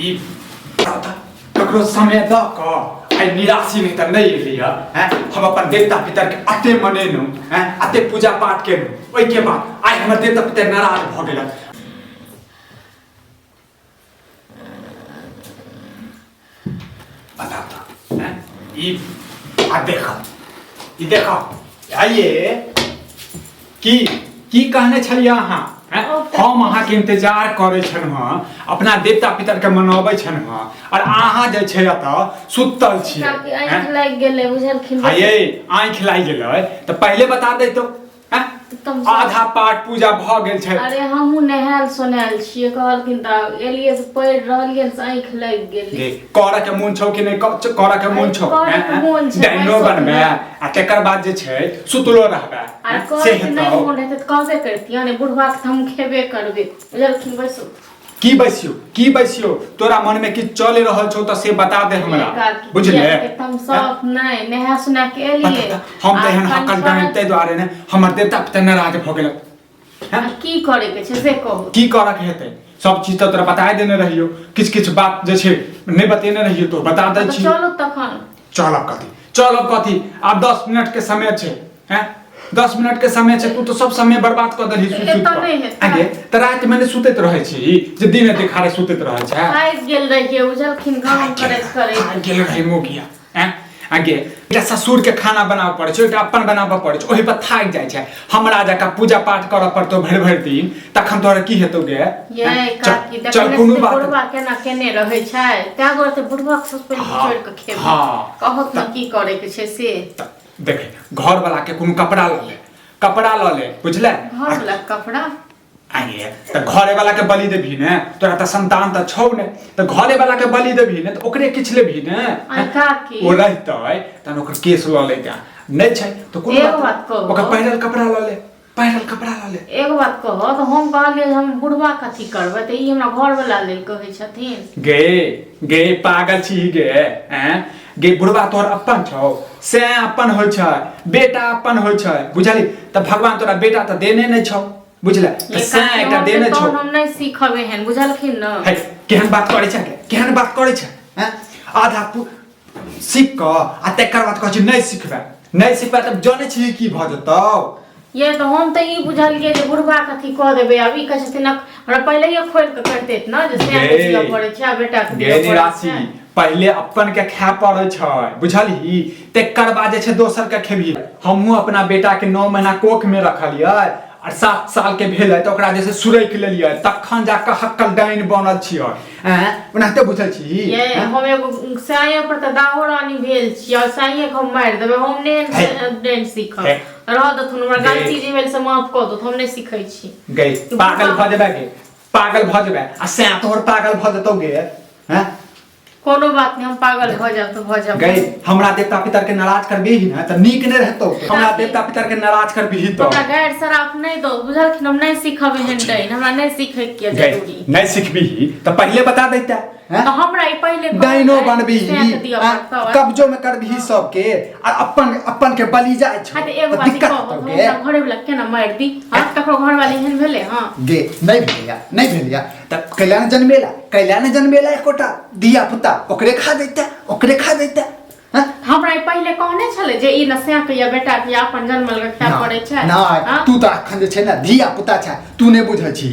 ई ककरो समय द क आई निराशी नहीं त नहीं लिया हैं हम अपन देवता पितर के अते मनेनु हैं अते पूजा पाठ केनु ओइ के बाद आई हमर देवता पितर नाराज भ गेल बता हैं ई आ देखा आइए की कहने छलिए अहाँ हम अहाँ के इंतजार करे छन अपना देवता पितर के मनावे छन और अहाँ जे छै एत सुतल छी आँख लाग गेलै बुझलखिन आइए आँख लाग गेलै त पहले बता दे तो आधा पाठ पूजा भ गेल छै अरे हमहू नहायल सोनायल छियै कहलखिन त एलिए से पढ़ रहलिए से आँख लाग गेलै करऽ के मोन छौ कि नहीं करऽ के मोन छौ डाइनो बनबे आ तकर बाद जे छै सुतलो रहबे से नहीं मोन रहते त कहबे करतियै ने बुढ़वा के हम खेबे करबे बुझलखिन बैसो की बैसियो तोरा मन में कि चल रहल छौ त से बता दे हमरा बुझले एकदम सब नहीं नहा सुना के एलिए हम त एहन हक्कल बनते द्वारे ने हमर देवता पितर नाराज भ गेल की करे के छै से कहू की करऽ के हेतै सब चीज त तोरा बताय देने रहियो किछ बात जे छै नहीं बतेने रहियो तो बता दै छी चलो तखन चलब कथी आब 10 मिनट के समय छै हैं 10 मिनट के समय छै तू तो सब समय बर्बाद कर देलही सुत आगे त रात में सुतैत रहै छी जे दिन देखारे सुतैत रहै छै आइ गेल रहिए उजलखिन काम करे गेल रही मोगिया हैं आगे एकटा ससुर के खाना बनाबे पड़े छै एकटा अपन बनाबे पड़े छै ओहि पर थाक जाय छै हमरा जका पूजा पाठ करऽ पड़तो भरि दिन तखन तोरा की हेतौ गे ये काकी चल कोनो बात बुढ़वा केना केने रहै छै त्या गोर से बुढ़वा के ससुर छोड़ के खेब कहत न की करे के छै से देखे घर वाला के कोनो कपड़ा ल ले बुझले घर वाला कपड़ा आइए त घरे वाला के बलि देभी ने तोरा त संतान त छौ ने त घरे वाला के बलि देभी ने त ओकरे किछ लेभी ने काकी ओ रहतै त ओकर केस ल लेता नहीं छै त कोनो बात कहू ओकर पहिरल कपड़ा ल ले एगो बात कहो तो हम कहलिए हम बुढ़वा कथी करबै त ई हमरा घर वाला लेल कहै छथिन गे पागल छी गे हैं गे बुढ़वा तोहर अपन छौ से अपन होय छै बेटा अपन होय छै बुझली त भगवान तोरा बेटा त देने नहीं छौ बुझले त से एकटा देने छौ हम नहीं सीखबे हन बुझलखिन न है केहन बात करे छै हैं आधा सीख क आ तकर बाद कहै छै नहीं सिखबे त जाने छी की भ जतौ ये तो हम तो ई बुझलिए जे बुढ़वा कथी क देबे अब ई कहै छथिन हमरा पहले ही खोल के करते न जे से दिया पड़े छै बेटा के दिया पड़े छै पहले अपन के खाय पड़े छै बुझली तकर बाद जे छै दोसर के खेबी हमहू अपना बेटा के 9 महीना कोख में रखलिए और 7 साल के भेल है तो ओकरा जैसे सुरैक लेलिए तखन जाके हक्कल डाइन बनल छियै हैं ओनाते बुझल छी ये हम एगो साये पर त दाहो रानी भेल छी और साये के हम मार देबे हम ने डाइन सीखब रह दथुन हमरा गलती जे भेल से माफ क दो हम नहीं सीखै छी गई पागल भ जेबे आ से तोहर पागल भ जतौ गे हैं कोनो बात नहीं हम पागल भ जाब तो भ जाब गई हमरा देवता पितर के नाराज करबी न त नीक नै रहतौ हमरा देवता पितर के नाराज करबी तो हमरा गैर सराफ नहीं दो बुझलखिन हम नहीं सीखबे हन डाइन हमरा नहीं सीखे के जरूरी नहीं सिखबी त पहले बता दैता तो हमरा ई पहले डाइनो बनबी कब्जो में करबी सब के और अपन के बलि जाय छै एगो बात कहू घरे वाला केना मार दी हां ककरो घर वाले हन भेले हां गे नहीं भेलिया त कल्याण जन्मेला एकोटा दिया पुता ओकरे खा देता हमरा पहले कहने छले जे ई नसिया के या बेटा के अपन जन्मल के खा पड़े छै ना तू त अखन जे छै ना दिया पुता छै तू नै बुझै छी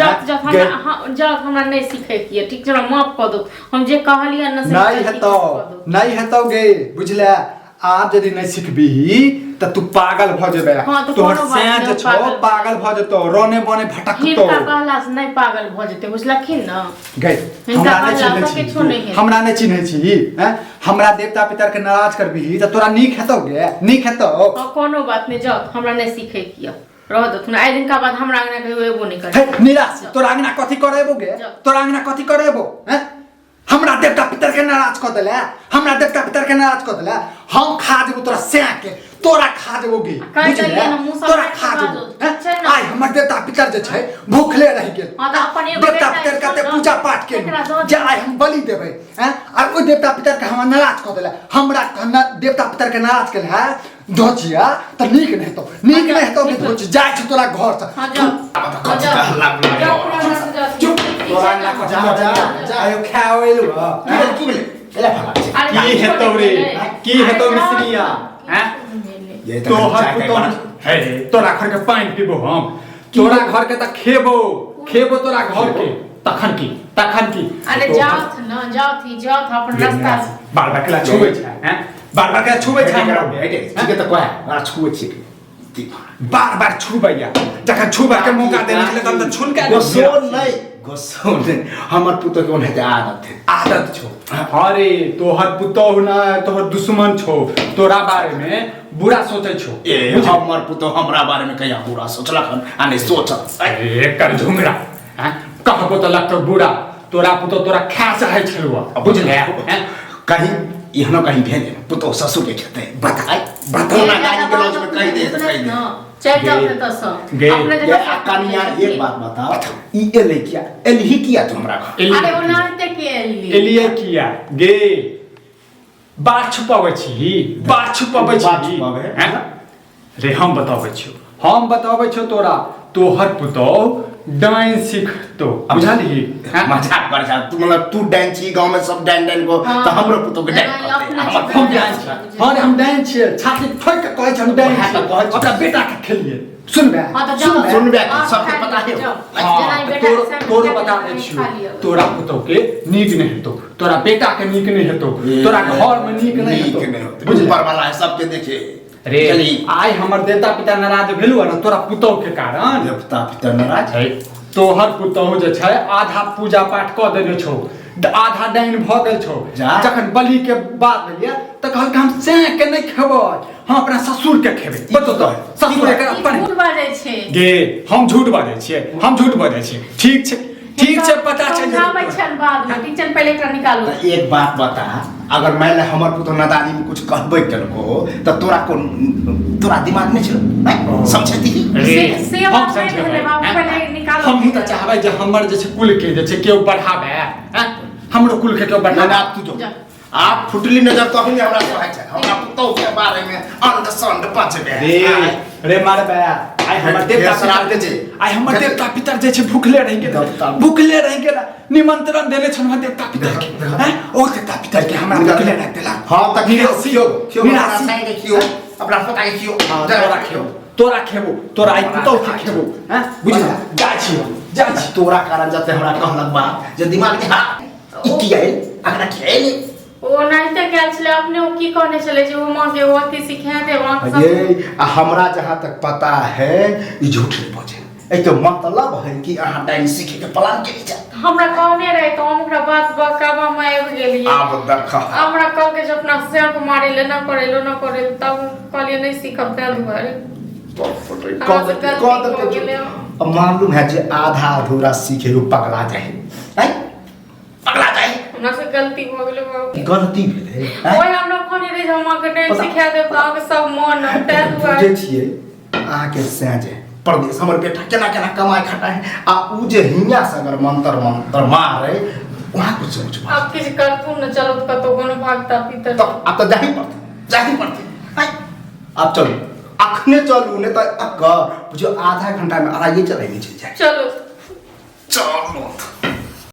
जब हमरा नहीं सीखे के ठीक छै माफ क दो हम जे कहलिए न नहीं हेतौ गे बुझले आप यदि नहीं सिखबी त तू पागल भ जेबे तोहर सेंट छौ पागल भ जतो रोने बने भटकतो हिनका कहला से नहीं पागल भ जते बुझलखिन न गई हमरा नहीं चिन्है छी हैं हमरा देवता पितर के नाराज करबी त तोरा नीक हेतौ कोनो बात नहीं जाओ हमरा नहीं सीखे किया रह दो तुम आइ दिन का बाद हमरा अंगना के एबो नहीं करे निराश तोरा अंगना कथि करेबो हैं हमरा देवता पितर के नाराज क देले हम खा देबो तोरा सें के तोरा खा देबो गे तोरा खा देबो आइ हमर देवता पितर जे छै भूखले रह गेल देवता पितर के पूजा पाठ के जे आइ हम बलि देबै हैं और ओ देवता पितर के हम नाराज क देले हमरा देवता पितर के नाराज केले है दोचिया त नीक नहीं हेतौ के दोच जाय छ तोरा घर से तोरा ला को जा आयो खावेलु की बोले एला फला की हेतो रे की हेतो मिस्रिया हैं ये तो हर पुतो है तोरा घर के पानी पीबो हम तोरा घर के त खेबो तोरा घर के तखन की अरे जाओ अपन रास्ता बार बार केला छुबै छै हैं बार बार केला छुबै छै ठीक है तो कोई आ छुए छी बार बार छुबैया जखन छुबा के मौका देने छले तब त छुन के गोसो नहीं हमर पुतो के ओने आदत छो अरे तोहर पुतो ना तोहर दुश्मन छो तोरा बारे में बुरा सोचे छो ए हमर पुतो हमरा बारे में कहिया बुरा सोचलखन आ नहीं सोचत एकर झुंगरा हैं कहबो त लगतो बुरा तोरा पुतो तोरा खा चाहे छलुआ बुझले हैं कहीं यहनो कहीं भेज पुतो ससुर के खेते बताओ ना गाड़ी के लॉज में कह दे चल जाओ तो सब अपने ये कनिया एक बात बताओ ई एले क्या एलही किया तुमरा अरे वो नाते के एलिए किया गे बात छुपावे छी हैं रे हम बतावे छो तोरा तोहर पुतो डांस सीख तो बुझाली मजाक कर जा तू मतलब तू डांस छी गांव में सब डांस को तो हमरो पुतो के डांस हम डांस हां हम डांस छियै छाती ठोक के कहै छै हम डांस अपना बेटा के खेलिए सुनबे सबके पता है तोर बता दे छियो तोरा पुतो के नीक नहीं हेतो तोरा बेटा के नीक नहीं हेतो तोरा घर में नीक नहीं हेतो बुझ पर वाला है सबके देखे रे आई हमर देवता पिता नाराज भेलु न तोरा पुतो के कारण देवता पिता नाराज है तोहर पुतो जे छै आधा पूजा पाठ क देने छौ आधा डाइन भ गेल छौ जखन बलि के बात भेलिए त कहल के हम से के नहीं खेबै हम अपना ससुर के खेबै बतो तो ससुर के अपन झूठ बाजै छै गे हम झूठ बाजै छियै ठीक छै पता छै हम छन बाद में किचन पहले एकरा निकालो एक बात बता अगर मैंने हमर पुतो नादानी में कुछ कहबै कनको त तोरा दिमाग में छलो समझती से बात पहले बाबू पहले निकालो हम त चाहबै जे हमर जे छै कुल के जे छै केओ बढ़ावे हैं हमरो कुल के केओ बढ़ावे आप तू जो आप फुटली नजर तो हम हमरा कहै छै हमरा पुतो के बारे में अंध संड पचबे रे मार बे आई हमर देवता श्राद्ध के आई हमर देवता पितर जे छै भूखले रहि गेल निमंत्रण देले छन हमर देवता पितर के हैं ओ देवता पितर के हमरा भूखले रख देला हां त खियो अपना पता के खियो तोरा खेबो तोरा आई पुतो के खेबो हैं बुझला जा छी तोरा कारण जते हमरा कहलक बात जे दिमाग में हां ई किया अगर खेले ओ नहीं त गेल छले अपने ओ की कहने छले जे वो मां के वो की सिखा दे वहां सब ये हमरा जहां तक पता है ई झूठ नहीं बोझे ए तो मतलब है कि अहां डांस सीखे के प्लान के जा हमरा कहने रहे तो हम ओकरा बात बकाबा में आबि गेलिए आब देखा हमरा कह के जो अपना शेर को मारे ले ना करे तब कहलिए नहीं सीखब ते दुआरे अब मालूम है जे आधा अधूरा सीखे रो पगला जाए हमरा से गलती हो गेले बाबू गलती भेले ओए हमरा कहने रहे जे हम के डांस सिखा देब त आगे सब मन ते दुआरे जे छिए अहाँ के साजे परदेश हमर बेटा केना कमाई खटाए आ उ जे हिया से अगर मंत्र मारे वहां कुछ सोच अब किसी करतू न चलो तो कतो कोनो भागता पितर तो अब तो जाही पड़ते अब चलो अखने चलू ने त अक बुझो आधा घंटा में आइए चलाइए चल जाए चलो